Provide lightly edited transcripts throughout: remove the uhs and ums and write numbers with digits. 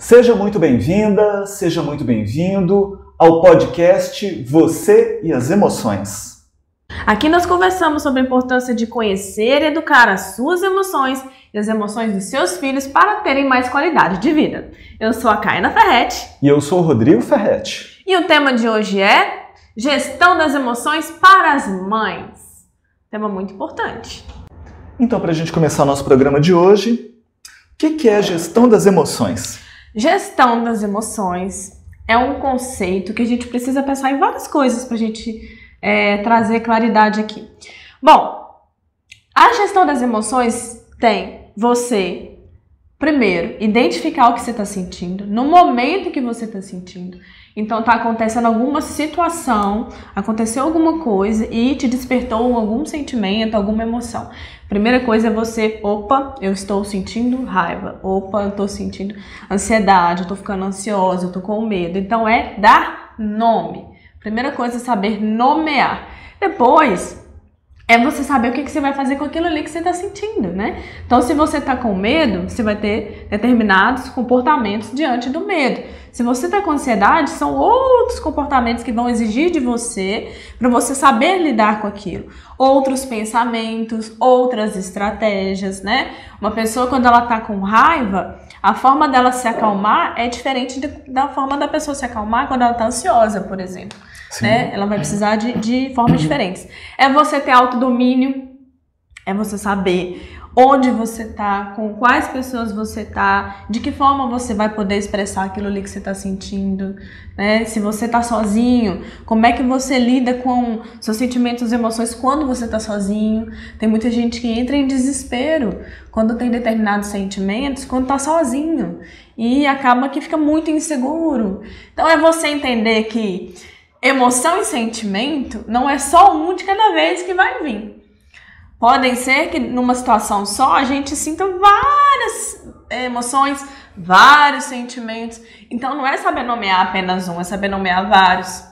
Seja muito bem-vinda, seja muito bem-vindo ao podcast Você e as Emoções. Aqui nós conversamos sobre a importância de conhecer e educar as suas emoções e as emoções dos seus filhos para terem mais qualidade de vida. Eu sou a Kaina Ferretti. E eu sou o Rodrigo Ferretti. E o tema de hoje é Gestão das Emoções para as Mães. Tema muito importante. Então, para a gente começar o nosso programa de hoje, o que é a gestão das emoções? Gestão das emoções é um conceito que a gente precisa pensar em várias coisas para a gente trazer claridade aqui. Bom, a gestão das emoções tem você, primeiro, identificar o que você está sentindo, no momento que você está sentindo. Então está acontecendo alguma situação, aconteceu alguma coisa e te despertou algum sentimento, alguma emoção. Primeira coisa é você, opa, eu estou sentindo raiva, opa, eu estou sentindo ansiedade, eu estou ficando ansiosa, eu estou com medo. Então é dar nome. Primeira coisa é saber nomear. Depois é você saber o que você vai fazer com aquilo ali que você está sentindo, né? Então, se você está com medo, você vai ter determinados comportamentos diante do medo. Se você está com ansiedade, são outros comportamentos que vão exigir de você para você saber lidar com aquilo. Outros pensamentos, outras estratégias, né? Uma pessoa, quando ela está com raiva, a forma dela se acalmar é diferente da forma da pessoa se acalmar quando ela está ansiosa, por exemplo. Né? Ela vai precisar de formas diferentes. É você ter autodomínio, é você saber onde você está, com quais pessoas você está, de que forma você vai poder expressar aquilo ali que você está sentindo, né? Se você está sozinho, como é que você lida com seus sentimentos e emoções quando você está sozinho. Tem muita gente que entra em desespero quando tem determinados sentimentos, quando está sozinho, e acaba que fica muito inseguro. Então é você entender que emoção e sentimento não é só um de cada vez que vai vir. Podem ser que numa situação só a gente sinta várias emoções, vários sentimentos. Então não é saber nomear apenas um, é saber nomear vários.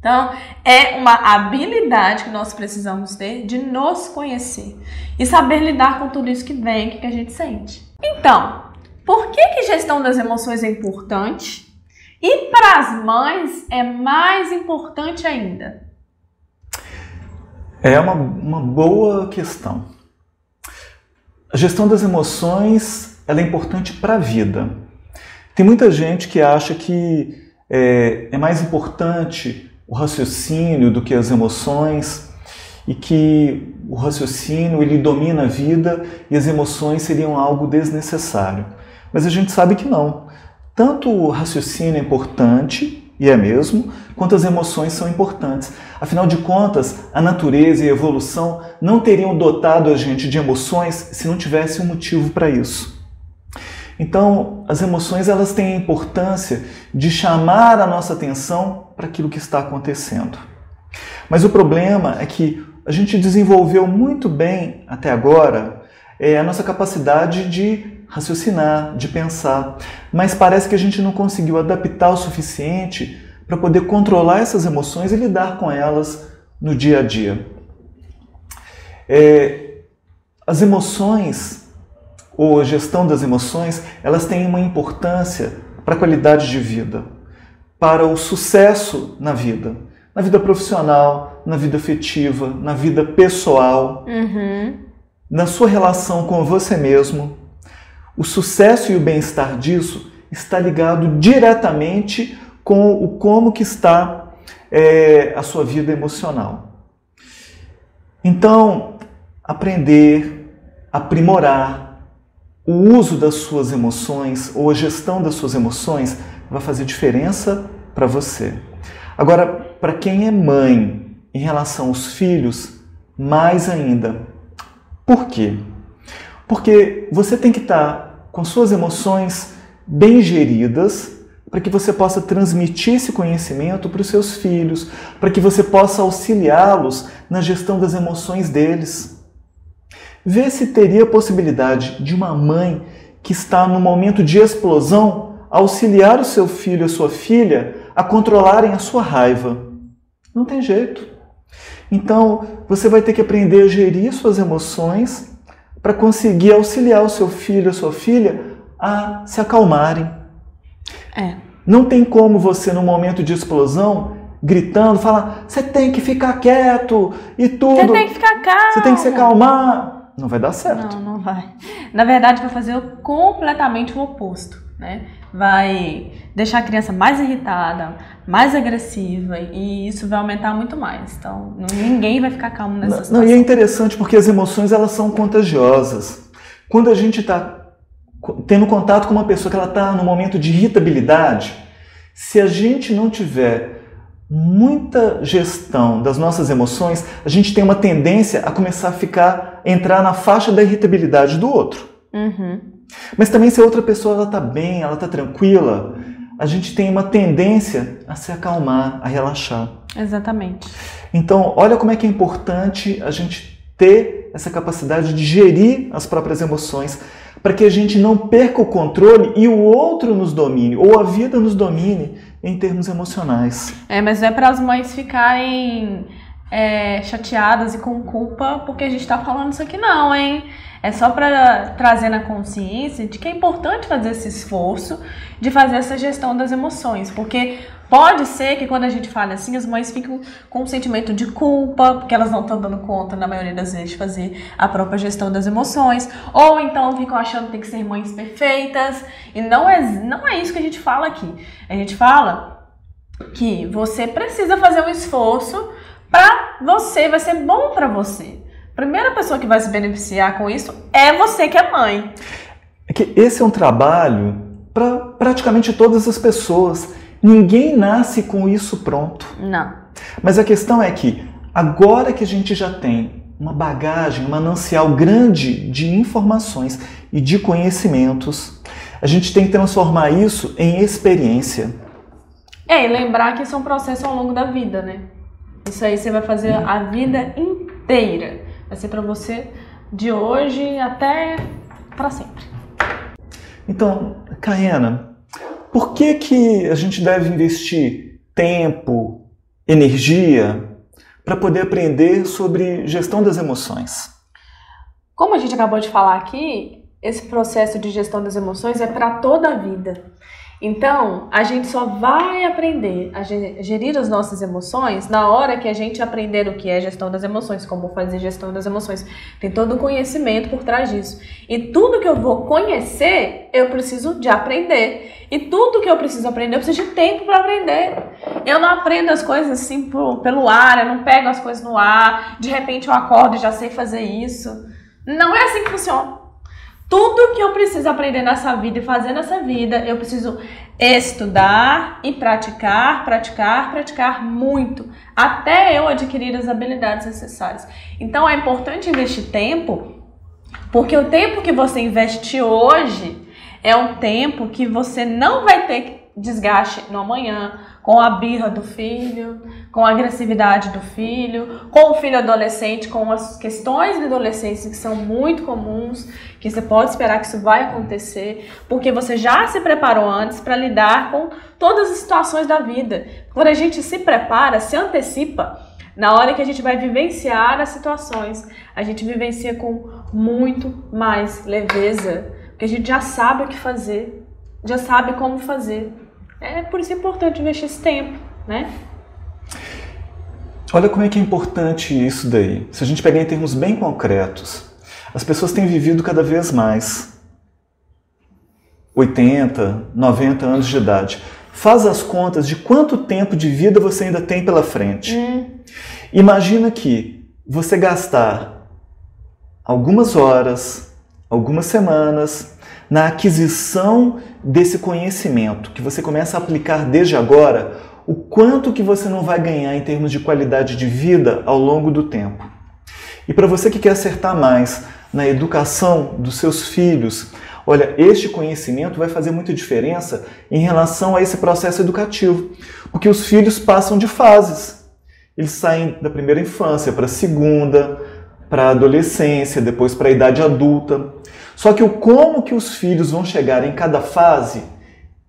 Então é uma habilidade que nós precisamos ter de nos conhecer e saber lidar com tudo isso que vem, que a gente sente. Então, por que gestão das emoções é importante? E para as mães é mais importante ainda? É uma boa questão. A gestão das emoções ela é importante para a vida. Tem muita gente que acha que é mais importante o raciocínio do que as emoções e que o raciocínio ele domina a vida e as emoções seriam algo desnecessário. Mas a gente sabe que não. Tanto o raciocínio é importante, e é mesmo, quanto as emoções são importantes. Afinal de contas, a natureza e a evolução não teriam dotado a gente de emoções se não tivesse um motivo para isso. Então, as emoções elas têm a importância de chamar a nossa atenção para aquilo que está acontecendo. Mas o problema é que a gente desenvolveu muito bem até agora a nossa capacidade de raciocinar, de pensar, mas parece que a gente não conseguiu adaptar o suficiente para poder controlar essas emoções e lidar com elas no dia a dia. As emoções, ou a gestão das emoções, elas têm uma importância para a qualidade de vida, para o sucesso na vida profissional, na vida afetiva, na vida pessoal, na sua relação com você mesmo. O sucesso e o bem-estar disso está ligado diretamente com o como que está a sua vida emocional. Então, aprender, aprimorar o uso das suas emoções ou a gestão das suas emoções vai fazer diferença para você. Agora, para quem é mãe, em relação aos filhos, mais ainda. Por quê? Porque você tem que estar com suas emoções bem geridas para que você possa transmitir esse conhecimento para os seus filhos, para que você possa auxiliá-los na gestão das emoções deles. Vê se teria a possibilidade de uma mãe que está no momento de explosão auxiliar o seu filho e a sua filha a controlarem a sua raiva. Não tem jeito. Então, você vai ter que aprender a gerir suas emoções para conseguir auxiliar o seu filho e a sua filha a se acalmarem, Não tem como você, no momento de explosão, gritando, falar, você tem que ficar quieto e tudo. Você tem que ficar calmo. Você tem que se acalmar. Não vai dar certo. Não vai. Na verdade, vai fazer completamente o oposto, né? Vai deixar a criança mais irritada, mais agressiva, e isso vai aumentar muito mais. Então, ninguém vai ficar calmo nessa situação. E é interessante porque as emoções, elas são contagiosas. Quando a gente está tendo contato com uma pessoa que ela está no momento de irritabilidade, se a gente não tiver muita gestão das nossas emoções, a gente tem uma tendência a começar a entrar na faixa da irritabilidade do outro. Mas também se a outra pessoa ela está bem, ela está tranquila, a gente tem uma tendência a se acalmar, a relaxar. Exatamente. Então, olha como é que é importante a gente ter essa capacidade de gerir as próprias emoções, para que a gente não perca o controle e o outro nos domine, ou a vida nos domine em termos emocionais. Mas não é para as mães ficarem chateadas e com culpa porque a gente está falando isso aqui não, hein? É só para trazer na consciência de que é importante fazer esse esforço de fazer essa gestão das emoções, porque pode ser que quando a gente fala assim, as mães ficam com um sentimento de culpa, porque elas não estão dando conta, na maioria das vezes, de fazer a própria gestão das emoções, ou então ficam achando que tem que ser mães perfeitas, e não é isso que a gente fala aqui. A gente fala que você precisa fazer um esforço para você, vai ser bom para você. A primeira pessoa que vai se beneficiar com isso é você que é mãe. É que esse é um trabalho para praticamente todas as pessoas. Ninguém nasce com isso pronto. Não. Mas a questão é que agora que a gente já tem uma bagagem, um manancial grande de informações e de conhecimentos, a gente tem que transformar isso em experiência. E lembrar que isso é um processo ao longo da vida, né? Isso aí você vai fazer a vida inteira. Vai ser para você de hoje até para sempre. Então, Caena, por que a gente deve investir tempo, energia para poder aprender sobre gestão das emoções? Como a gente acabou de falar aqui, esse processo de gestão das emoções é para toda a vida. Então, a gente só vai aprender a gerir as nossas emoções na hora que a gente aprender o que é gestão das emoções, como fazer gestão das emoções. Tem todo o conhecimento por trás disso. E tudo que eu vou conhecer, eu preciso de aprender. E tudo que eu preciso aprender, eu preciso de tempo para aprender. Eu não aprendo as coisas assim pelo ar, eu não pego as coisas no ar, de repente eu acordo e já sei fazer isso. Não é assim que funciona. Tudo que eu preciso aprender nessa vida e fazer nessa vida, eu preciso estudar e praticar muito, até eu adquirir as habilidades necessárias. Então é importante investir tempo, porque o tempo que você investe hoje é um tempo que você não vai ter desgaste no amanhã, com a birra do filho, com a agressividade do filho, com o filho adolescente, com as questões de adolescência que são muito comuns, que você pode esperar que isso vai acontecer, porque você já se preparou antes para lidar com todas as situações da vida. Quando a gente se prepara, se antecipa, na hora que a gente vai vivenciar as situações, a gente vivencia com muito mais leveza, porque a gente já sabe o que fazer, já sabe como fazer. É por isso importante investir esse tempo, né? Olha como é que é importante isso daí. Se a gente pegar em termos bem concretos, as pessoas têm vivido cada vez mais. 80, 90 anos de idade. Faz as contas de quanto tempo de vida você ainda tem pela frente. Imagina que você gastar algumas horas, algumas semanas na aquisição desse conhecimento que você começa a aplicar desde agora, o quanto que você não vai ganhar em termos de qualidade de vida ao longo do tempo. E para você que quer acertar mais na educação dos seus filhos, olha, este conhecimento vai fazer muita diferença em relação a esse processo educativo, porque os filhos passam de fases. Eles saem da primeira infância para a segunda, para a adolescência, depois para a idade adulta. Só que o como que os filhos vão chegar em cada fase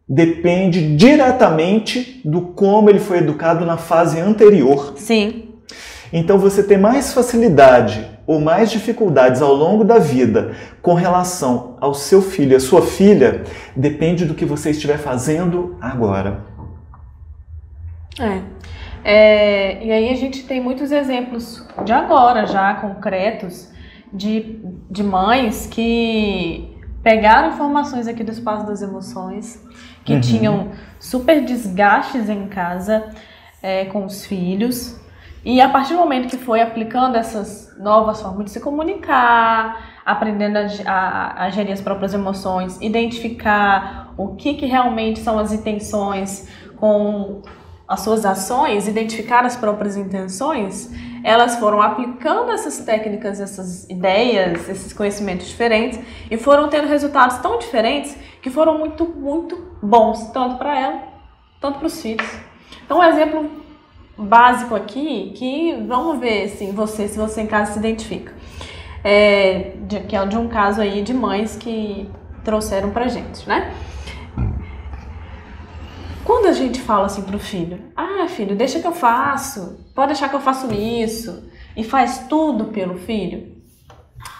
depende diretamente do como ele foi educado na fase anterior. Sim. Então você tem mais facilidade ou mais dificuldades ao longo da vida com relação ao seu filho e à sua filha, depende do que você estiver fazendo agora. E aí a gente tem muitos exemplos de agora já, concretos, de mães que pegaram informações aqui do espaço das emoções, que tinham super desgastes em casa com os filhos, e a partir do momento que foi aplicando essas novas formas de se comunicar, aprendendo a gerir as próprias emoções, identificar o que realmente são as intenções com as suas ações, identificar as próprias intenções, elas foram aplicando essas técnicas, essas ideias, esses conhecimentos diferentes e foram tendo resultados tão diferentes que foram muito, muito bons, tanto para ela, tanto para os filhos. Então, um exemplo básico aqui, que vamos ver se você em casa se identifica, que é de um caso aí de mães que trouxeram pra gente, né? Quando a gente fala assim pro filho, filho, deixa que eu faço, pode deixar que eu faço isso, e faz tudo pelo filho,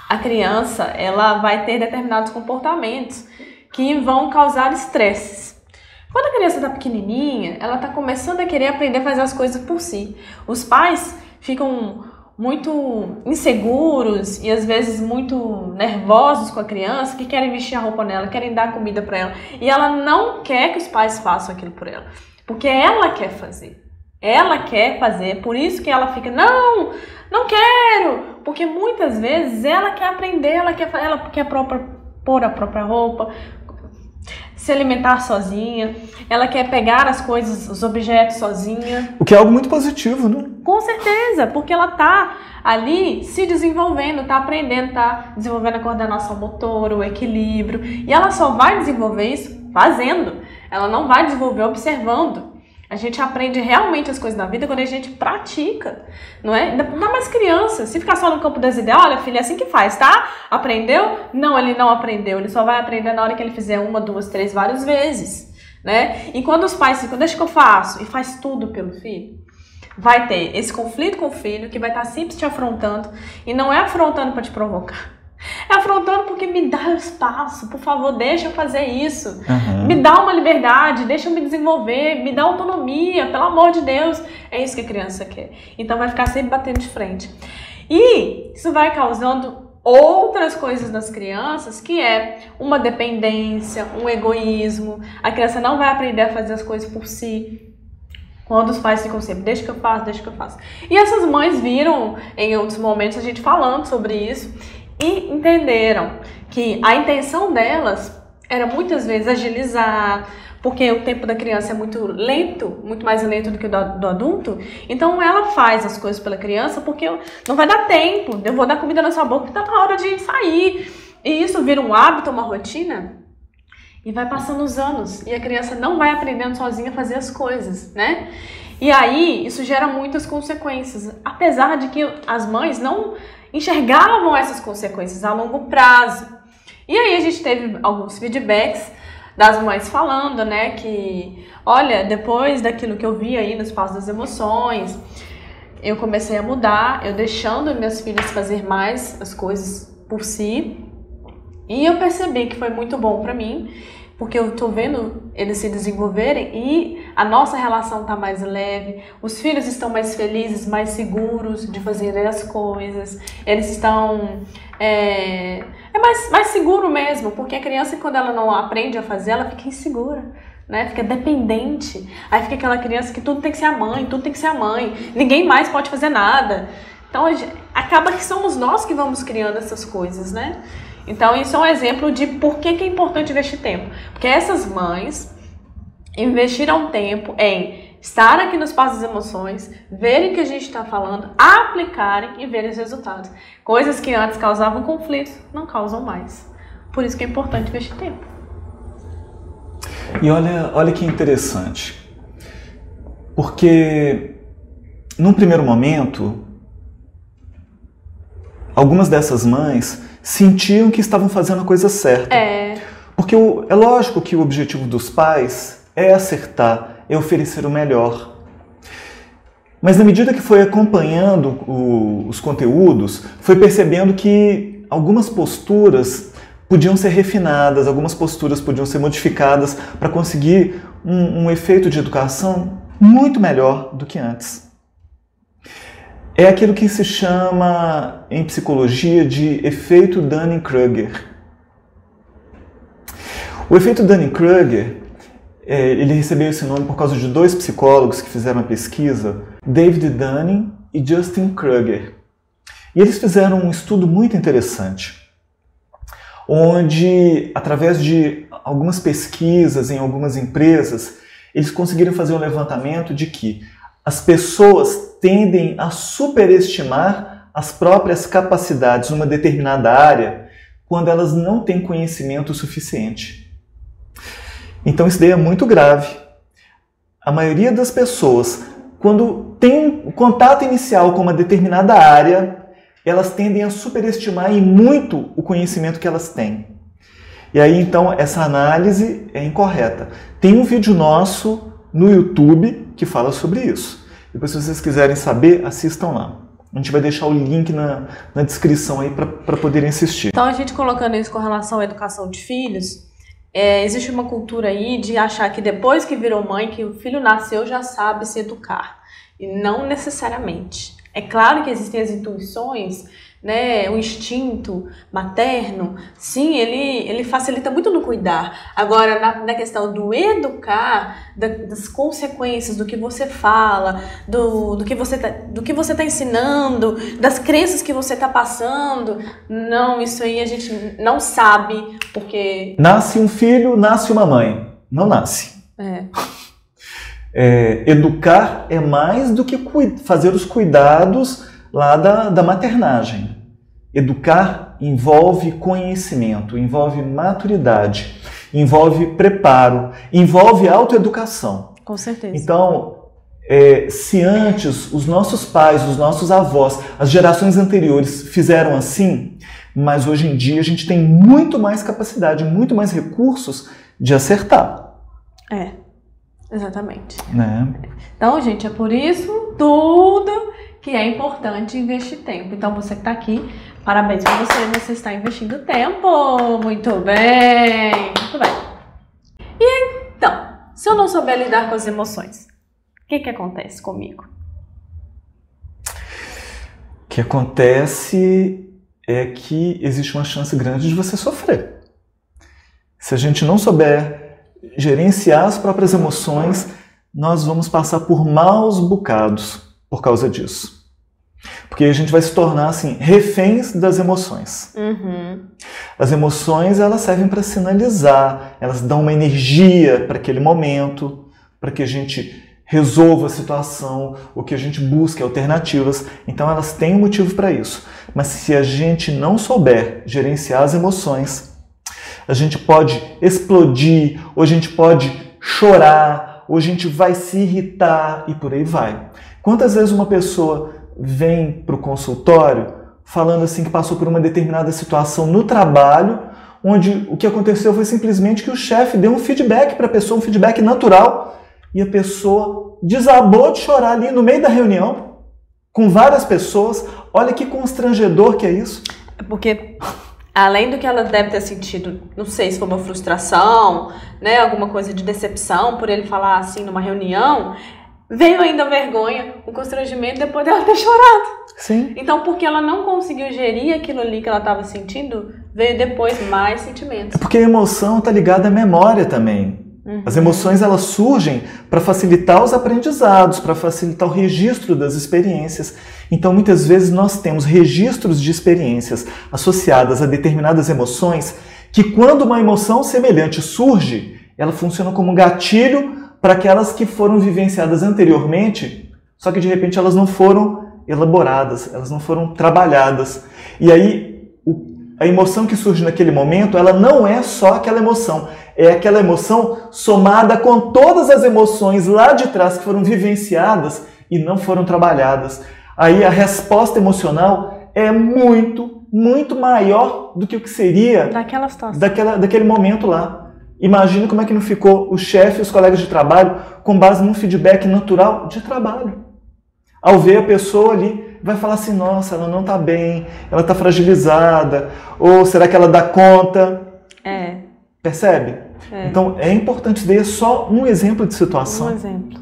a criança, ela vai ter determinados comportamentos que vão causar estresses. Quando a criança está pequenininha, ela está começando a querer aprender a fazer as coisas por si. Os pais ficam muito inseguros e às vezes muito nervosos com a criança, que querem vestir a roupa nela, querem dar comida para ela. E ela não quer que os pais façam aquilo por ela, porque ela quer fazer. Ela quer fazer, por isso que ela fica, não quero, porque muitas vezes ela quer aprender, ela quer pôr a própria roupa, se alimentar sozinha, ela quer pegar as coisas, os objetos sozinha. O que é algo muito positivo, né? Com certeza, porque ela tá ali se desenvolvendo, tá aprendendo, tá desenvolvendo a coordenação motora, o equilíbrio, e ela só vai desenvolver isso fazendo, ela não vai desenvolver observando. A gente aprende realmente as coisas na vida quando a gente pratica, não é? Ainda mais criança. Se ficar só no campo das ideias, olha, filho, é assim que faz, tá? Aprendeu? Não, ele não aprendeu. Ele só vai aprender na hora que ele fizer 1, 2, 3, várias vezes, né? E quando os pais ficam, deixa que eu faço, e faz tudo pelo filho, vai ter esse conflito com o filho, que vai estar sempre te afrontando, e não é afrontando para te provocar. É afrontando porque me dá espaço, por favor, deixa eu fazer isso. Me dá uma liberdade, deixa eu me desenvolver, me dá autonomia, pelo amor de Deus. É isso que a criança quer. Então vai ficar sempre batendo de frente. E isso vai causando outras coisas nas crianças, que é uma dependência, um egoísmo. A criança não vai aprender a fazer as coisas por si. Quando os pais ficam sempre, deixa que eu faço, deixa que eu faço. E essas mães viram, em outros momentos, a gente falando sobre isso, e entenderam que a intenção delas era muitas vezes agilizar, porque o tempo da criança é muito lento, muito mais lento do que o do adulto. Então ela faz as coisas pela criança porque não vai dar tempo, eu vou dar comida na sua boca porque tá na hora de sair. E isso vira um hábito, uma rotina, e vai passando os anos, e a criança não vai aprendendo sozinha a fazer as coisas, né? E aí isso gera muitas consequências, apesar de que as mães não enxergavam essas consequências a longo prazo. E aí a gente teve alguns feedbacks das mães falando, né, que, olha, depois daquilo que eu vi aí no espaço das emoções, eu comecei a mudar, eu deixando minhas filhas fazer mais as coisas por si, e eu percebi que foi muito bom para mim, porque eu tô vendo eles se desenvolverem e a nossa relação tá mais leve, os filhos estão mais felizes, mais seguros de fazerem as coisas, eles estão... mais seguro mesmo, porque a criança, quando ela não aprende a fazer, ela fica insegura, né? Fica dependente, aí fica aquela criança que tudo tem que ser a mãe, tudo tem que ser a mãe, ninguém mais pode fazer nada. Então acaba que somos nós que vamos criando essas coisas, né? Então isso é um exemplo de por que é importante investir tempo. Porque essas mães investiram tempo em estar aqui no espaço das emoções, verem o que a gente está falando, aplicarem e verem os resultados. Coisas que antes causavam conflitos, não causam mais. Por isso que é importante investir tempo. E olha que interessante. Porque, num primeiro momento, algumas dessas mães sentiam que estavam fazendo a coisa certa. Porque é lógico que o objetivo dos pais é acertar, é oferecer o melhor. Mas na medida que foi acompanhando os conteúdos, foi percebendo que algumas posturas podiam ser refinadas, algumas posturas podiam ser modificadas para conseguir um efeito de educação muito melhor do que antes. É aquilo que se chama em psicologia de efeito Dunning-Kruger. O efeito Dunning-Kruger, ele recebeu esse nome por causa de dois psicólogos que fizeram uma pesquisa, David Dunning e Justin Kruger. E eles fizeram um estudo muito interessante, onde, através de algumas pesquisas em algumas empresas, eles conseguiram fazer um levantamento de que as pessoas tendem a superestimar as próprias capacidades numa determinada área quando elas não têm conhecimento suficiente. Então isso daí é muito grave. A maioria das pessoas, quando tem um contato inicial com uma determinada área, elas tendem a superestimar em muito o conhecimento que elas têm. E aí então essa análise é incorreta. Tem um vídeo nosso no YouTube que fala sobre isso. Depois, se vocês quiserem saber, assistam lá. A gente vai deixar o link na descrição aí para poderem assistir. Então, a gente colocando isso com relação à educação de filhos, existe uma cultura aí de achar que depois que virou mãe, que o filho nasceu já sabe se educar. E não necessariamente. É claro que existem as intuições, né, o instinto materno, sim, ele facilita muito no cuidar. Agora, na questão do educar, das consequências do que você fala, do que você tá ensinando, das crenças que você tá passando, não, isso aí a gente não sabe, porque... Nasce um filho, nasce uma mãe. Não nasce. Educar é mais do que fazer os cuidados lá da maternagem. Educar envolve conhecimento, envolve maturidade, envolve preparo, envolve autoeducação. Com certeza. Então, se antes os nossos pais, os nossos avós, as gerações anteriores fizeram assim, mas hoje em dia a gente tem muito mais capacidade, muito mais recursos de acertar. Exatamente. Né? Então, gente, é por isso tudo que é importante investir tempo. Então, você que está aqui, parabéns para você está investindo tempo. Muito bem, muito bem. E então, se eu não souber lidar com as emoções, o que acontece comigo? O que acontece é que existe uma chance grande de você sofrer. Se a gente não souber gerenciar as próprias emoções, nós vamos passar por maus bocados por causa disso. Porque a gente vai se tornar, assim, reféns das emoções. As emoções, elas servem para sinalizar, elas dão uma energia para aquele momento, para que a gente resolva a situação, ou que a gente busque alternativas. Então elas têm um motivo para isso. Mas se a gente não souber gerenciar as emoções, a gente pode explodir, ou a gente pode chorar, ou a gente vai se irritar e por aí vai. Quantas vezes uma pessoa vem para o consultório falando assim que passou por uma determinada situação no trabalho, onde o que aconteceu foi simplesmente que o chefe deu um feedback para a pessoa, um feedback natural, e a pessoa desabou de chorar ali no meio da reunião, com várias pessoas. Olha que constrangedor que é isso. É porque, além do que ela deve ter sentido, não sei se foi uma frustração, né, alguma coisa de decepção por ele falar assim numa reunião, veio ainda a vergonha, o constrangimento depois dela ter chorado. Sim. Então, porque ela não conseguiu gerir aquilo ali que ela estava sentindo, veio depois mais sentimentos. É porque a emoção está ligada à memória também. As emoções, elas surgem para facilitar os aprendizados, para facilitar o registro das experiências. Então, muitas vezes, nós temos registros de experiências associadas a determinadas emoções que, quando uma emoção semelhante surge, ela funciona como um gatilho para aquelas que foram vivenciadas anteriormente, só que, de repente, elas não foram elaboradas, elas não foram trabalhadas. E aí, a emoção que surge naquele momento, ela não é só aquela emoção, é aquela emoção somada com todas as emoções lá de trás que foram vivenciadas e não foram trabalhadas. Aí a resposta emocional é muito, muito maior do que o que seria daquela situação, daquele momento lá. Imagina como é que não ficou o chefe e os colegas de trabalho com base num feedback natural de trabalho. Ao ver a pessoa ali, vai falar assim, nossa, ela não está bem, ela está fragilizada, ou será que ela dá conta? Percebe? Então, é importante, isso daí é só um exemplo de situação. Um exemplo.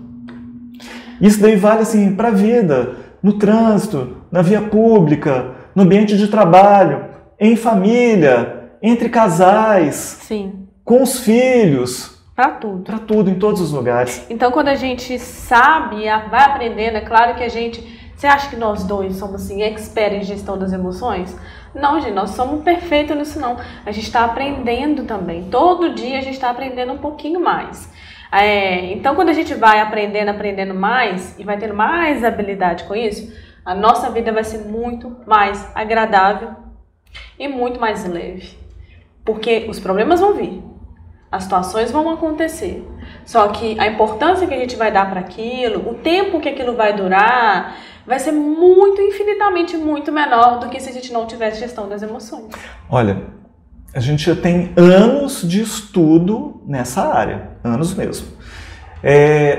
Isso daí vale assim para a vida, no trânsito, na via pública, no ambiente de trabalho, em família, entre casais, Sim. com os filhos. Para tudo. Para tudo, em todos os lugares. Então, quando a gente sabe, vai aprendendo, é claro que a gente... Você acha que nós dois somos assim, expert em gestão das emoções? Não, gente, nós somos perfeitos nisso não. A gente está aprendendo também. Todo dia a gente está aprendendo um pouquinho mais. Então, quando a gente vai aprendendo mais e vai tendo mais habilidade com isso, a nossa vida vai ser muito mais agradável e muito mais leve. Porque os problemas vão vir, as situações vão acontecer. Só que a importância que a gente vai dar para aquilo, o tempo que aquilo vai durar, vai ser muito, infinitamente muito menor do que se a gente não tivesse gestão das emoções. Olha, a gente já tem anos de estudo nessa área, anos mesmo.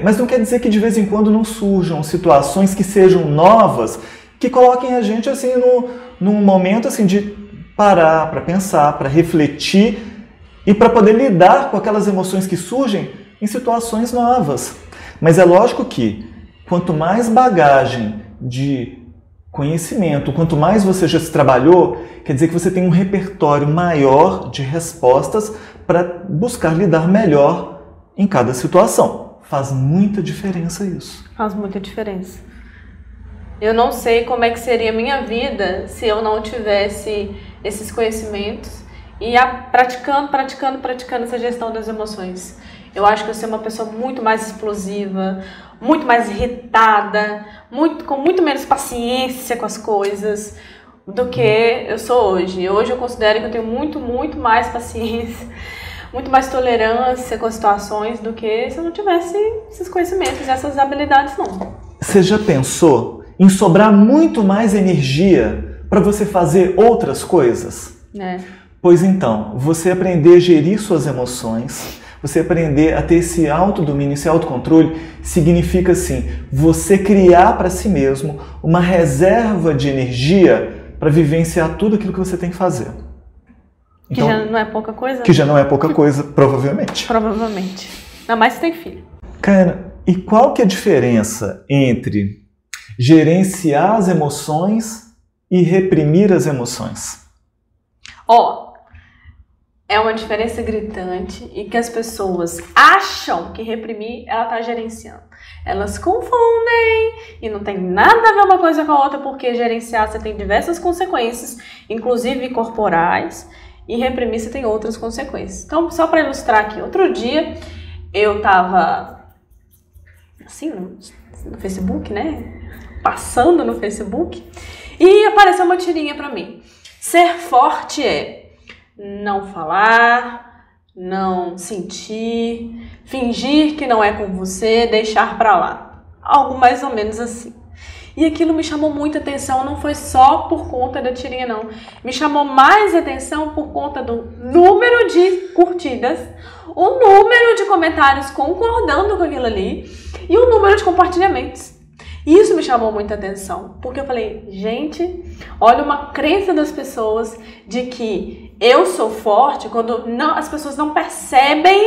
Mas não quer dizer que de vez em quando não surjam situações que sejam novas, que coloquem a gente assim num momento assim de parar para pensar, para refletir e para poder lidar com aquelas emoções que surgem em situações novas. Mas é lógico que quanto mais bagagem de conhecimento, quanto mais você já se trabalhou, quer dizer que você tem um repertório maior de respostas para buscar lidar melhor em cada situação. Faz muita diferença isso. Faz muita diferença. Eu não sei como é que seria a minha vida se eu não tivesse esses conhecimentos e praticando essa gestão das emoções. Eu acho que eu sou uma pessoa muito mais explosiva, muito mais irritada, com muito menos paciência com as coisas do que eu sou hoje. Hoje eu considero que eu tenho muito mais paciência, muito mais tolerância com as situações do que se eu não tivesse esses conhecimentos, essas habilidades, não. Você já pensou em sobrar muito mais energia para você fazer outras coisas? Pois então, você aprender a gerir suas emoções, você aprender a ter esse autodomínio, esse autocontrole, significa assim, você criar para si mesmo uma reserva de energia para vivenciar tudo aquilo que você tem que fazer. Então, que já não é pouca coisa? Que já não é pouca coisa, provavelmente. Provavelmente. Ainda mais se tem filho. Cara, e qual que é a diferença entre gerenciar as emoções e reprimir as emoções? É uma diferença gritante e que as pessoas acham que reprimir, ela está gerenciando. Elas confundem e não tem nada a ver uma coisa com a outra, porque gerenciar você tem diversas consequências, inclusive corporais, e reprimir você tem outras consequências. Então, só para ilustrar aqui, outro dia eu estava assim no Facebook, né? Passando no Facebook e apareceu uma tirinha para mim. Ser forte é não falar, não sentir, fingir que não é com você, deixar pra lá. Algo mais ou menos assim. E aquilo me chamou muita atenção, não foi só por conta da tirinha, não. Me chamou mais atenção por conta do número de curtidas, o número de comentários concordando com aquilo ali e o número de compartilhamentos. Isso me chamou muita atenção, porque eu falei, gente, olha uma crença das pessoas de que eu sou forte quando as pessoas não percebem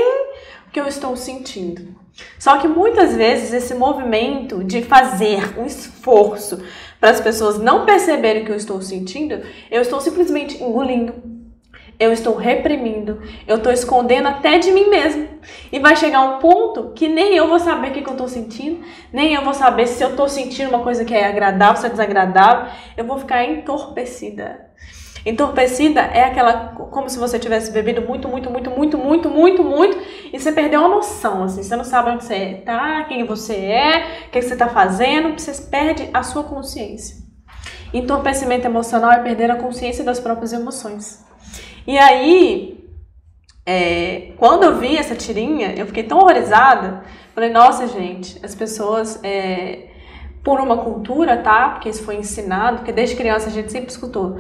o que eu estou sentindo. Só que muitas vezes esse movimento de fazer um esforço para as pessoas não perceberem o que eu estou sentindo, eu estou simplesmente engolindo, eu estou reprimindo, eu estou escondendo até de mim mesmo. E vai chegar um ponto que nem eu vou saber o que eu estou sentindo, nem eu vou saber se eu estou sentindo uma coisa que é agradável, se é desagradável, eu vou ficar entorpecida. Entorpecida é aquela, como se você tivesse bebido muito, e você perdeu a noção, assim, você não sabe onde você tá, quem você é, o que você tá fazendo, você perde a sua consciência. Entorpecimento emocional é perder a consciência das próprias emoções. E aí, quando eu vi essa tirinha, eu fiquei tão horrorizada, falei, nossa gente, as pessoas, por uma cultura, tá, porque isso foi ensinado, porque desde criança a gente sempre escutou,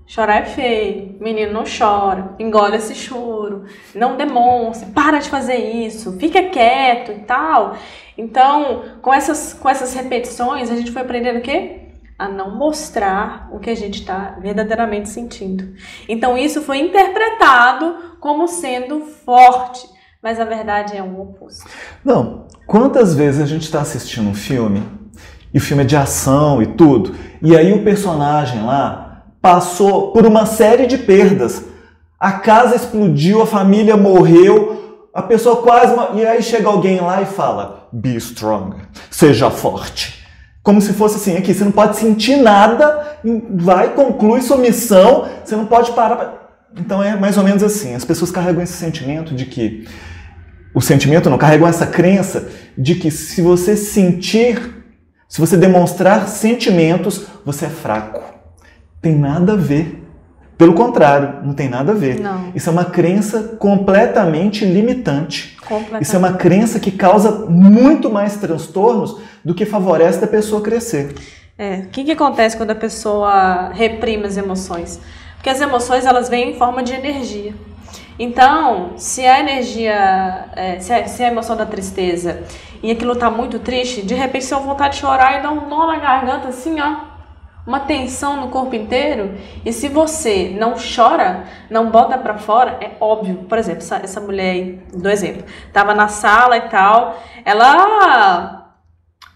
chorar é feio, menino não chora, engole esse choro, não demonstre, para de fazer isso, fica quieto e tal. Então, com essas repetições, a gente foi aprendendo o quê? A não mostrar o que a gente está verdadeiramente sentindo. Então, isso foi interpretado como sendo forte, mas a verdade é o oposto. Não, quantas vezes a gente está assistindo um filme, e o filme é de ação e tudo, e aí o personagem lá passou por uma série de perdas. A casa explodiu, a família morreu, a pessoa quase... E aí chega alguém lá e fala, be strong, seja forte. Como se fosse assim, aqui, você não pode sentir nada, vai, conclui sua missão, você não pode parar. Então é mais ou menos assim, as pessoas carregam esse sentimento de que... O sentimento não, carregam essa crença de que se você sentir, se você demonstrar sentimentos, você é fraco. Tem nada a ver. Pelo contrário, não tem nada a ver. Não. Isso é uma crença completamente limitante. Completamente. Isso é uma crença que causa muito mais transtornos do que favorece a pessoa crescer. O que acontece quando a pessoa reprime as emoções? Porque as emoções, elas vêm em forma de energia. Então, se a energia, se a emoção da tristeza e aquilo tá muito triste, de repente você tem vontade de chorar e dá um nó na garganta assim, ó. Uma tensão no corpo inteiro, e se você não chora, não bota pra fora, é óbvio. Por exemplo, essa mulher aí, do exemplo, tava na sala e tal, ela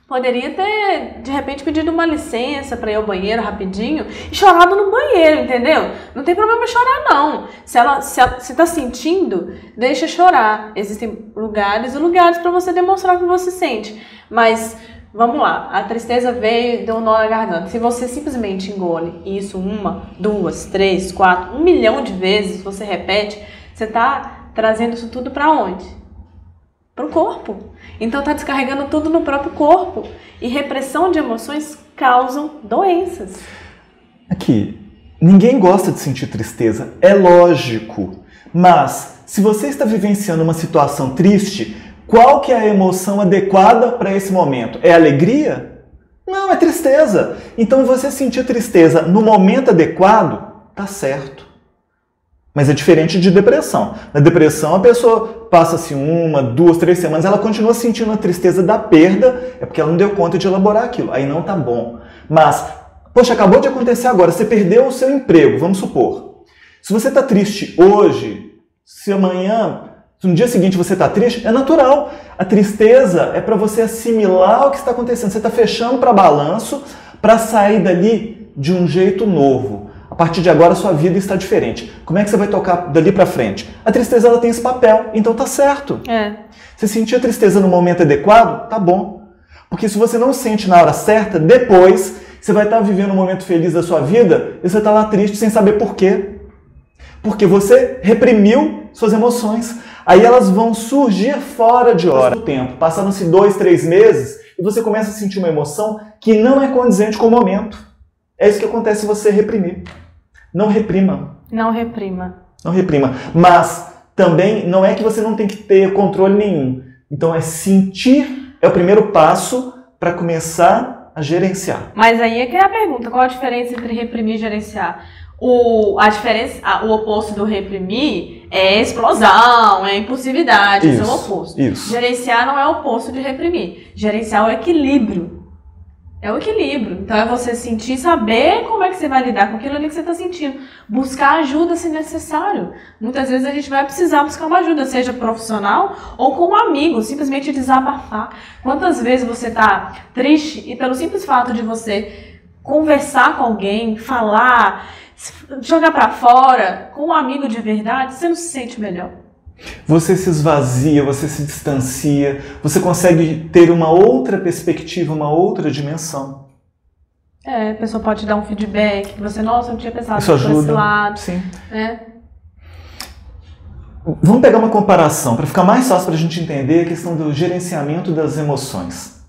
poderia ter, de repente, pedido uma licença pra ir ao banheiro rapidinho e chorado no banheiro, entendeu? Não tem problema chorar, não. Se tá sentindo, deixa chorar. Existem lugares e lugares pra você demonstrar o que você sente, mas... Vamos lá, a tristeza veio e deu um nó na garganta. Se você simplesmente engole isso 1, 2, 3, 4, 1 milhão de vezes, você repete, você está trazendo isso tudo para onde? Para o corpo. Então está descarregando tudo no próprio corpo. E repressão de emoções causam doenças. Aqui, ninguém gosta de sentir tristeza, é lógico. Mas, se você está vivenciando uma situação triste... Qual que é a emoção adequada para esse momento? É alegria? Não, é tristeza. Então você sentir tristeza no momento adequado, tá certo. Mas é diferente de depressão. Na depressão a pessoa passa-se 1, 2, 3 semanas, ela continua sentindo a tristeza da perda, é porque ela não deu conta de elaborar aquilo. Aí não tá bom. Mas, poxa, acabou de acontecer agora, você perdeu o seu emprego, vamos supor. Se você está triste hoje, se amanhã... Se no dia seguinte você está triste, é natural. A tristeza é para você assimilar o que está acontecendo. Você está fechando para balanço para sair dali de um jeito novo. A partir de agora, a sua vida está diferente. Como é que você vai tocar dali para frente? A tristeza ela tem esse papel, então tá certo. Você sentir a tristeza no momento adequado, tá bom. Porque se você não sente na hora certa, depois você vai estar vivendo um momento feliz da sua vida e você está lá triste sem saber por quê. Porque você reprimiu suas emoções. Aí elas vão surgir fora de hora do tempo. Passaram-se 2, 3 meses e você começa a sentir uma emoção que não é condizente com o momento. É isso que acontece se você reprimir. Não reprima. Não reprima. Não reprima. Mas também não é que você não tem que ter controle nenhum. Então é sentir, é o primeiro passo para começar a gerenciar. Mas aí é que é a pergunta, qual a diferença entre reprimir e gerenciar? O oposto do reprimir é explosão, é impulsividade, isso é o oposto. Isso. Gerenciar não é o oposto de reprimir. Gerenciar é o equilíbrio. É o equilíbrio. Então é você sentir, saber como é que você vai lidar com aquilo ali que você está sentindo. Buscar ajuda se necessário. Muitas vezes a gente vai precisar buscar uma ajuda, seja profissional ou com um amigo, simplesmente desabafar. Quantas vezes você está triste e pelo simples fato de você conversar com alguém, falar... jogar pra fora com um amigo de verdade, você não se sente melhor. Você se esvazia, você se distancia, você consegue ter uma outra perspectiva, uma outra dimensão. A pessoa pode dar um feedback, você, nossa, eu não tinha pensado Isso ajuda. Por esse lado. Sim. Vamos pegar uma comparação, para ficar mais fácil para a gente entender a questão do gerenciamento das emoções.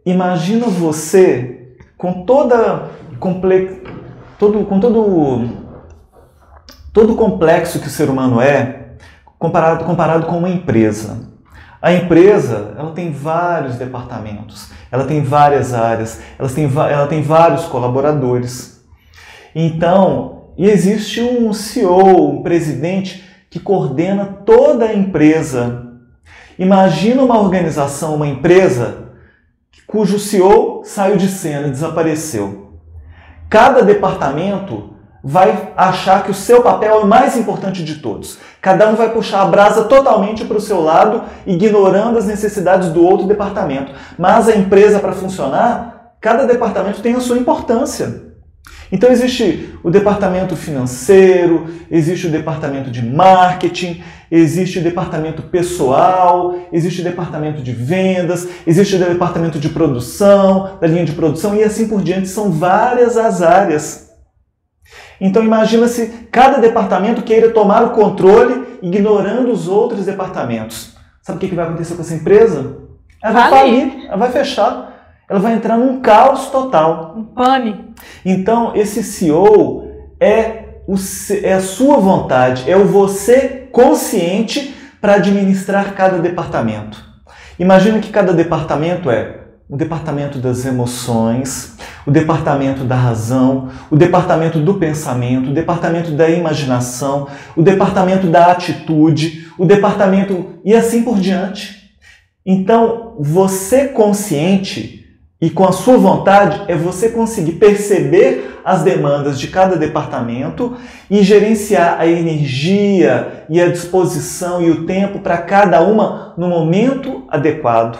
Imagina você com todo o complexo que o ser humano é, comparado com uma empresa. A empresa, ela tem vários departamentos, ela tem várias áreas, ela tem vários colaboradores. Então, existe um CEO, um presidente, que coordena toda a empresa. Imagina uma organização, uma empresa, cujo CEO saiu de cena, desapareceu. Cada departamento vai achar que o seu papel é o mais importante de todos. Cada um vai puxar a brasa totalmente para o seu lado, ignorando as necessidades do outro departamento. Mas a empresa, para funcionar, cada departamento tem a sua importância. Então existe o departamento financeiro, existe o departamento de marketing, existe o departamento pessoal, existe o departamento de vendas, existe o departamento de produção, da linha de produção e assim por diante. São várias as áreas. Então imagina se cada departamento queira tomar o controle ignorando os outros departamentos. Sabe o que vai acontecer com essa empresa? Ela vai falir, ela vai fechar. Ela vai entrar num caos total. Um pânico. Então, esse CEO é a sua vontade, é o você consciente para administrar cada departamento. Imagina que cada departamento é o departamento das emoções, o departamento da razão, o departamento do pensamento, o departamento da imaginação, o departamento da atitude, o departamento e assim por diante. Então, você consciente e com a sua vontade é você conseguir perceber as demandas de cada departamento e gerenciar a energia e a disposição e o tempo para cada uma no momento adequado.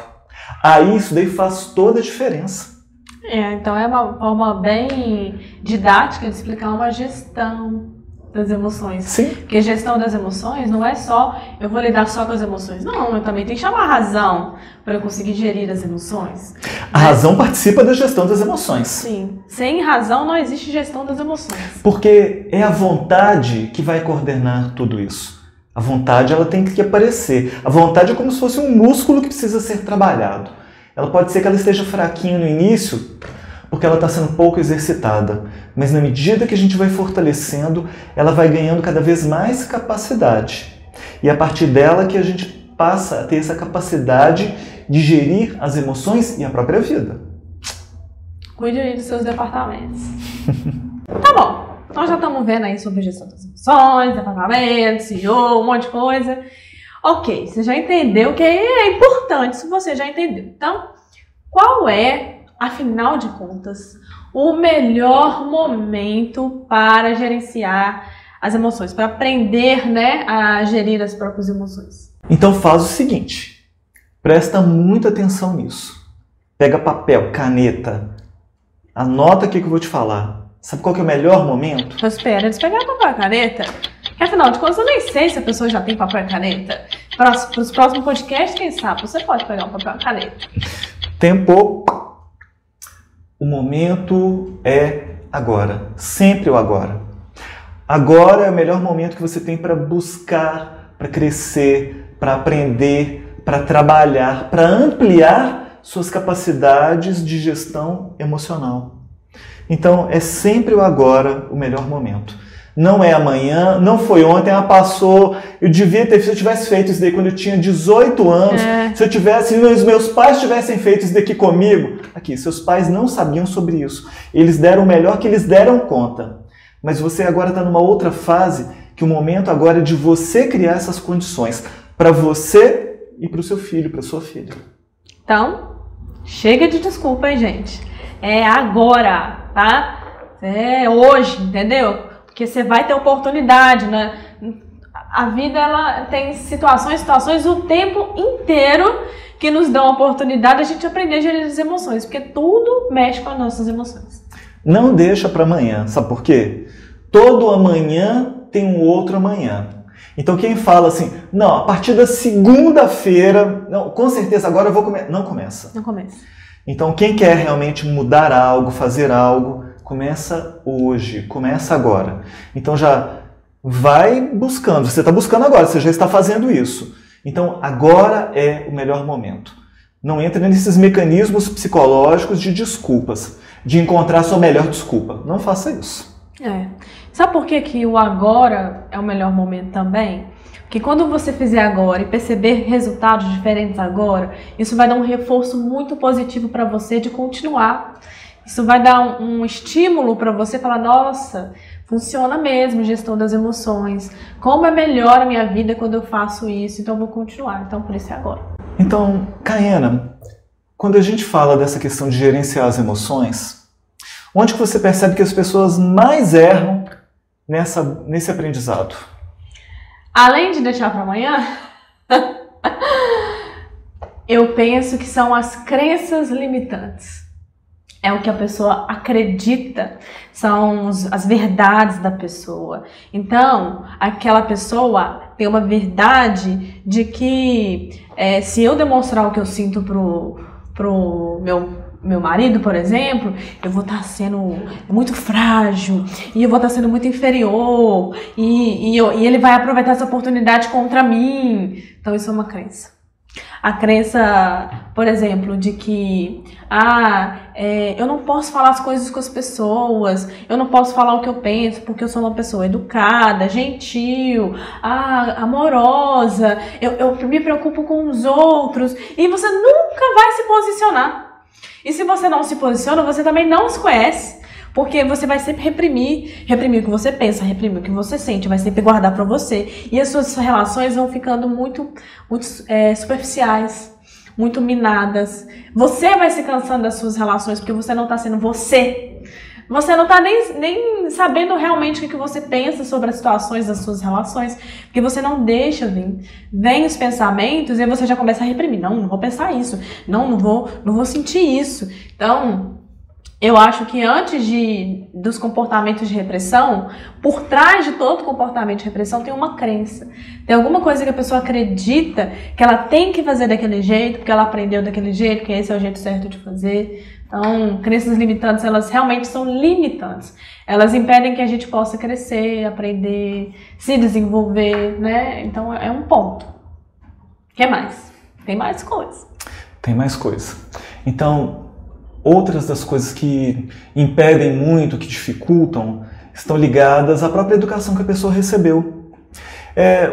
Aí isso daí faz toda a diferença. Então é uma forma bem didática de explicar uma gestão das emoções. Sim. Porque gestão das emoções não é só eu vou lidar só com as emoções. Não, eu também tenho que chamar a razão para eu conseguir gerir as emoções. A razão participa da gestão das emoções. Sim. Sem razão não existe gestão das emoções. Porque é a vontade que vai coordenar tudo isso. A vontade ela tem que aparecer. A vontade é como se fosse um músculo que precisa ser trabalhado. Ela pode ser que ela esteja fraquinha no início, porque ela está sendo pouco exercitada. Mas na medida que a gente vai fortalecendo, ela vai ganhando cada vez mais capacidade. E é a partir dela que a gente passa a ter essa capacidade de gerir as emoções e a própria vida. Cuide aí dos seus departamentos. Tá bom. Nós já estamos vendo aí sobre gestão das emoções, departamento, CEO, um monte de coisa. Ok, você já entendeu que é importante, se você já entendeu. Então, qual é, afinal de contas, o melhor momento para gerenciar as emoções, para aprender, né, a gerir as próprias emoções? Então faz o seguinte, presta muita atenção nisso. Pega papel, caneta, anota aqui que eu vou te falar. Sabe qual que é o melhor momento? Então espera eles pegarem papel e caneta. Porque afinal de contas, eu nem sei se a pessoa já tem papel e caneta. Para os próximos podcasts, quem sabe, você pode pegar um papel e caneta. Tempo. O momento é agora. Sempre o agora. Agora é o melhor momento que você tem para buscar, para crescer, para aprender, para trabalhar, para ampliar suas capacidades de gestão emocional. Então, é sempre o agora o melhor momento. Não é amanhã, não foi ontem, passou. Eu devia ter, se eu tivesse feito isso daí quando eu tinha 18 anos, se os meus pais tivessem feito isso daqui comigo. Aqui, seus pais não sabiam sobre isso. Eles deram o melhor que eles deram conta. Mas você agora está numa outra fase, que o momento agora é de você criar essas condições para você e para o seu filho, para sua filha. Então, chega de desculpa, hein, gente? É agora, tá? É hoje, entendeu? Porque você vai ter oportunidade, né? A vida, ela tem situações o tempo inteiro que nos dão a oportunidade de a gente aprender a gerir as emoções, porque tudo mexe com as nossas emoções. Não deixa para amanhã, sabe por quê? Todo amanhã tem um outro amanhã. Então quem fala assim, não, a partir da segunda-feira, não, com certeza agora eu vou começar. Não começa. Não começa. Então quem quer realmente mudar algo, fazer algo, começa hoje, começa agora. Então já vai buscando, você está buscando agora, você já está fazendo isso. Então agora é o melhor momento. Não entre nesses mecanismos psicológicos de desculpas, de encontrar a sua melhor desculpa. Não faça isso. Sabe por que o agora é o melhor momento também? Porque quando você fizer agora e perceber resultados diferentes agora, isso vai dar um reforço muito positivo para você de continuar. Isso vai dar um estímulo para você falar, nossa, funciona mesmo gestão das emoções. Como é melhor a minha vida quando eu faço isso, então eu vou continuar. Então por isso é agora. Então, Caiana, quando a gente fala dessa questão de gerenciar as emoções, onde que você percebe que as pessoas mais erram nesse aprendizado? Além de deixar para amanhã, eu penso que são as crenças limitantes. É o que a pessoa acredita, são as verdades da pessoa. Então, aquela pessoa tem uma verdade de que se eu demonstrar o que eu sinto pro meu marido, por exemplo, eu vou estar sendo muito frágil e eu vou estar sendo muito inferior e ele vai aproveitar essa oportunidade contra mim. Então, isso é uma crença. A crença, por exemplo, de que eu não posso falar as coisas com as pessoas, eu não posso falar o que eu penso porque eu sou uma pessoa educada, gentil, amorosa, eu me preocupo com os outros, e você nunca vai se posicionar. E se você não se posiciona, você também não se conhece. Porque você vai sempre reprimir o que você pensa, reprimir o que você sente, vai sempre guardar pra você. E as suas relações vão ficando muito superficiais, muito minadas. Você vai se cansando das suas relações porque você não tá sendo você. Você não tá nem sabendo realmente o que você pensa sobre as situações das suas relações, porque você não deixa vir. Vem os pensamentos e você já começa a reprimir. Não vou pensar isso. Não vou sentir isso. Então, eu acho que antes dos comportamentos de repressão, por trás de todo comportamento de repressão tem uma crença. Tem alguma coisa que a pessoa acredita que ela tem que fazer daquele jeito, porque ela aprendeu daquele jeito, que esse é o jeito certo de fazer. Então, crenças limitantes, elas realmente são limitantes. Elas impedem que a gente possa crescer, aprender, se desenvolver, né? Então, é um ponto. O que mais? Tem mais coisa. Tem mais coisa. Então, outras das coisas que impedem muito, que dificultam, estão ligadas à própria educação que a pessoa recebeu.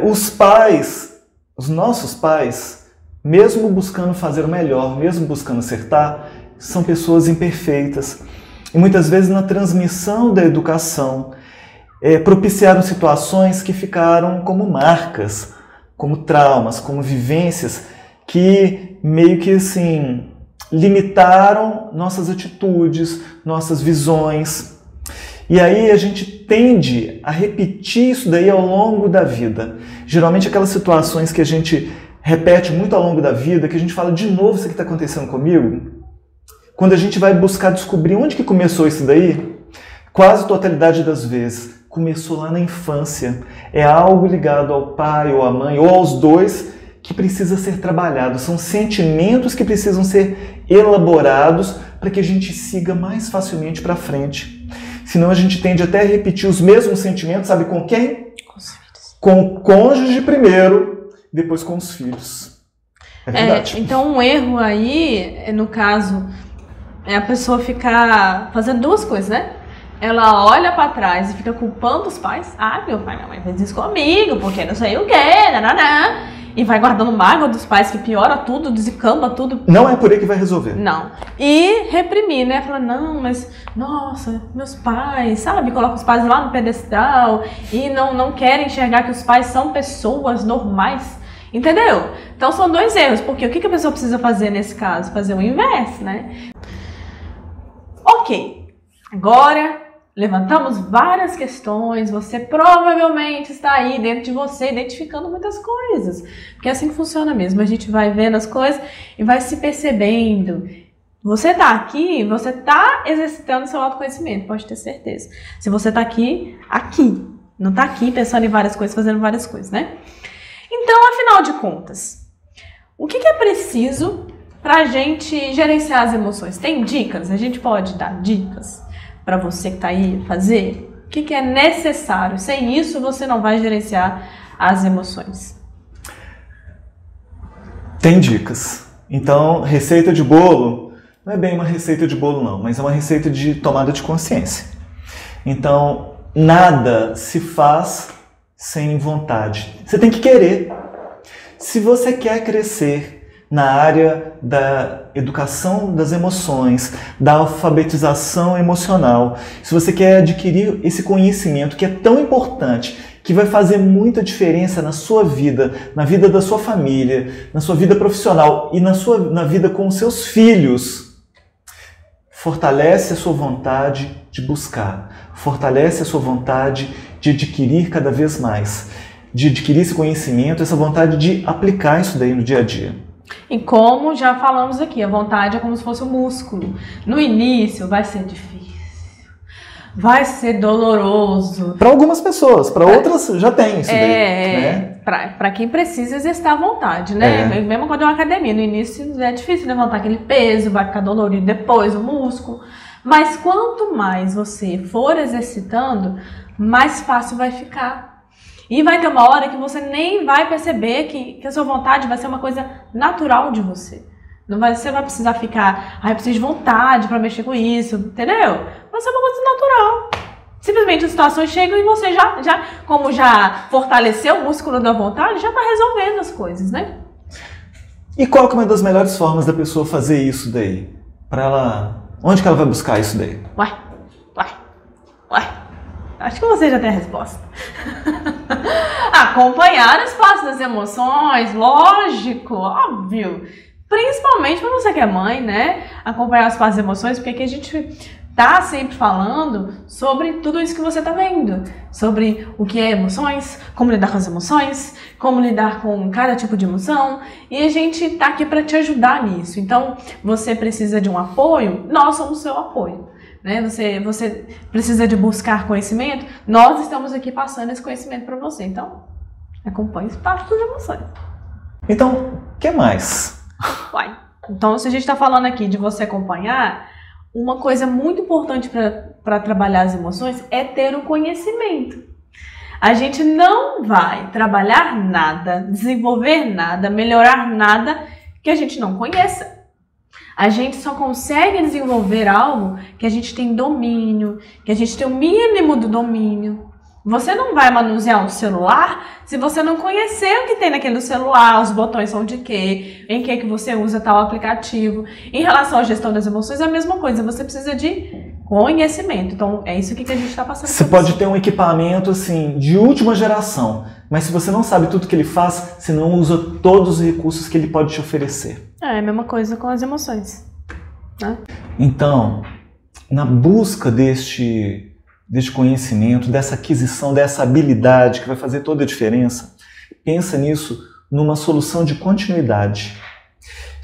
Os nossos pais, mesmo buscando fazer o melhor, mesmo buscando acertar, são pessoas imperfeitas. E muitas vezes na transmissão da educação, propiciaram situações que ficaram como marcas, como traumas, como vivências que meio que assim limitaram nossas atitudes, nossas visões. E aí a gente tende a repetir isso daí ao longo da vida. Geralmente aquelas situações que a gente repete muito ao longo da vida, que a gente fala de novo isso que está acontecendo comigo. Quando a gente vai buscar descobrir onde que começou isso daí, quase a totalidade das vezes começou lá na infância. É algo ligado ao pai ou à mãe, ou aos dois, que precisa ser trabalhado. São sentimentos que precisam ser elaborados para que a gente siga mais facilmente para frente. Senão a gente tende até a repetir os mesmos sentimentos, sabe com quem? Com os filhos. Com o cônjuge primeiro, depois com os filhos. É verdade. Então um erro aí, no caso, é a pessoa ficar fazendo duas coisas, né? Ela olha pra trás e fica culpando os pais. Meu pai e minha mãe fez isso comigo, porque não sei o quê, nananã. E vai guardando mágoa dos pais, que piora tudo, desencamba tudo. Não é por aí que vai resolver. Não. E reprimir, né? Falar, não, mas, nossa, meus pais, sabe? Coloca os pais lá no pedestal e não querem enxergar que os pais são pessoas normais. Entendeu? Então são dois erros, porque o que a pessoa precisa fazer nesse caso? Fazer o inverso, né? Ok. Agora levantamos várias questões, você provavelmente está aí dentro de você identificando muitas coisas, porque é assim que funciona mesmo, a gente vai vendo as coisas e vai se percebendo. Você está aqui, você está exercitando seu autoconhecimento, pode ter certeza. Se você está aqui, não está aqui pensando em várias coisas, fazendo várias coisas, né? Então, afinal de contas, o que é preciso para a gente gerenciar as emoções? Tem dicas? A gente pode dar dicas para você que está aí fazer? O que é necessário? Sem isso, você não vai gerenciar as emoções. Tem dicas. Então, receita de bolo não é bem uma receita de bolo não, mas é uma receita de tomada de consciência. Então, nada se faz sem vontade. Você tem que querer. Se você quer crescer, na área da educação das emoções, da alfabetização emocional, se você quer adquirir esse conhecimento que é tão importante, que vai fazer muita diferença na sua vida, na vida da sua família, na sua vida profissional e na vida com os seus filhos, fortalece a sua vontade de buscar, fortalece a sua vontade de adquirir cada vez mais, de adquirir esse conhecimento, essa vontade de aplicar isso daí no dia a dia. E como já falamos aqui, a vontade é como se fosse um músculo. No início vai ser difícil, vai ser doloroso. Para algumas pessoas, para outras já tem isso daí. Né? Para quem precisa exercitar a vontade, né? Mesmo quando é uma academia, no início é difícil levantar aquele peso, vai ficar dolorido depois o músculo. Mas quanto mais você for exercitando, mais fácil vai ficar. E vai ter uma hora que você nem vai perceber que a sua vontade vai ser uma coisa natural de você. Você vai precisar ficar, eu preciso de vontade para mexer com isso, entendeu? Vai ser uma coisa natural. Simplesmente as situações chegam e você como já fortaleceu o músculo da vontade, já está resolvendo as coisas, né? E qual que é uma das melhores formas da pessoa fazer isso daí? Para ela... Onde que ela vai buscar isso daí? Uai. Acho que você já tem a resposta. Acompanhar os passos das emoções, lógico, óbvio. Principalmente para você que é mãe, né? Acompanhar os passos das emoções, porque aqui a gente tá sempre falando sobre tudo isso que você tá vendo. Sobre o que é emoções, como lidar com as emoções, como lidar com cada tipo de emoção. E a gente tá aqui para te ajudar nisso. Então, você precisa de um apoio, nós somos o seu apoio. Né? Você precisa de buscar conhecimento, nós estamos aqui passando esse conhecimento para você. Então, acompanhe os passos das emoções. Então, o que mais? Então, se a gente está falando aqui de você acompanhar, uma coisa muito importante para trabalhar as emoções é ter o conhecimento. A gente não vai trabalhar nada, desenvolver nada, melhorar nada que a gente não conheça. A gente só consegue desenvolver algo que a gente tem domínio, que a gente tem o mínimo do domínio. Você não vai manusear um celular se você não conhecer o que tem naquele celular, os botões são de quê, em que você usa tal aplicativo. Em relação à gestão das emoções, é a mesma coisa, você precisa de conhecimento. Então, é isso que a gente está passando. Você pode ter um equipamento assim de última geração, mas se você não sabe tudo que ele faz, você não usa todos os recursos que ele pode te oferecer. É a mesma coisa com as emoções, né? Então, na busca deste conhecimento, dessa aquisição, dessa habilidade que vai fazer toda a diferença, pensa nisso numa solução de continuidade.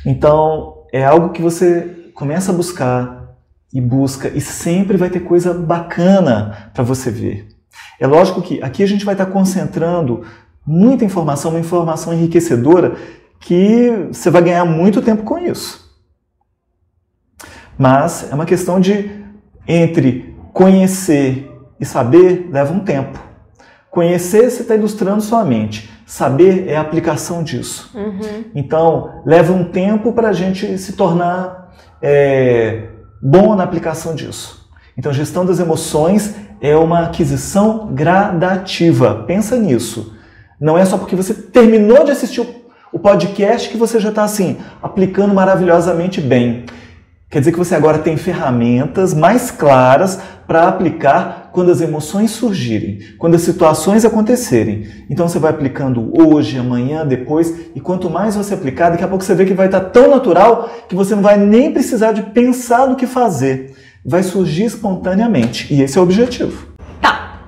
Então, é algo que você começa a buscar e sempre vai ter coisa bacana para você ver. É lógico que aqui a gente vai estar concentrando muita informação, uma informação enriquecedora que você vai ganhar muito tempo com isso. Mas é uma questão de, entre conhecer e saber, leva um tempo. Conhecer, você está ilustrando sua mente. Saber é a aplicação disso. Então, leva um tempo para a gente se tornar bom na aplicação disso. Então, gestão das emoções é uma aquisição gradativa. Pensa nisso. Não é só porque você terminou de assistir o podcast que você já está assim, aplicando maravilhosamente bem. Quer dizer que você agora tem ferramentas mais claras para aplicar quando as emoções surgirem, quando as situações acontecerem. Então você vai aplicando hoje, amanhã, depois, e quanto mais você aplicar, daqui a pouco você vê que vai estar tão natural que você não vai nem precisar de pensar no que fazer. Vai surgir espontaneamente, e esse é o objetivo. Tá,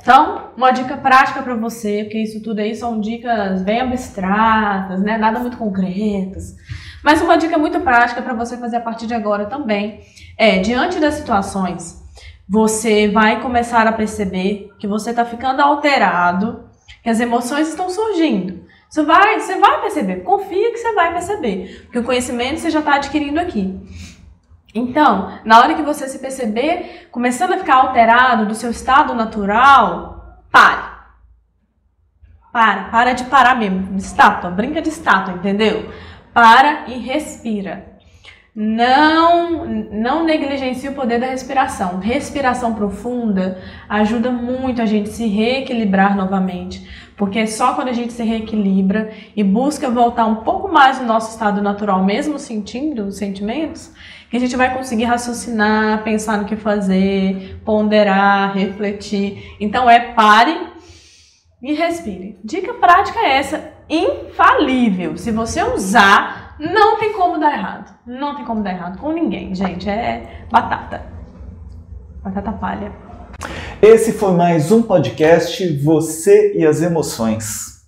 então uma dica prática para você, porque isso tudo aí são dicas bem abstratas, né? Nada muito concretas. Mas uma dica muito prática para você fazer a partir de agora também é, diante das situações, você vai começar a perceber que você está ficando alterado, que as emoções estão surgindo. Você vai perceber, confia que você vai perceber, porque o conhecimento você já está adquirindo aqui. Então, na hora que você se perceber começando a ficar alterado do seu estado natural, para de parar mesmo, de estátua, brinca de estátua, entendeu? Para e respira. Não negligencie o poder da respiração. Respiração profunda ajuda muito a gente se reequilibrar novamente. Porque só quando a gente se reequilibra e busca voltar um pouco mais no nosso estado natural, mesmo sentindo os sentimentos, que a gente vai conseguir raciocinar, pensar no que fazer, ponderar, refletir. Então pare e respire. Dica prática é essa, infalível. Se você usar, não tem como dar errado. Não tem como dar errado com ninguém, gente. É batata. Batata palha. Esse foi mais um podcast Você e as Emoções.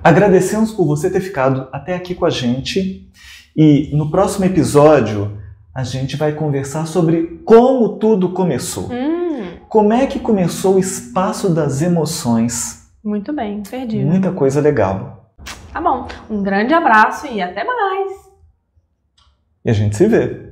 Agradecemos por você ter ficado até aqui com a gente e no próximo episódio a gente vai conversar sobre como tudo começou. Como é que começou o espaço das emoções? Muito bem, perdi. Muita coisa legal. Tá bom, um grande abraço e até mais. E a gente se vê.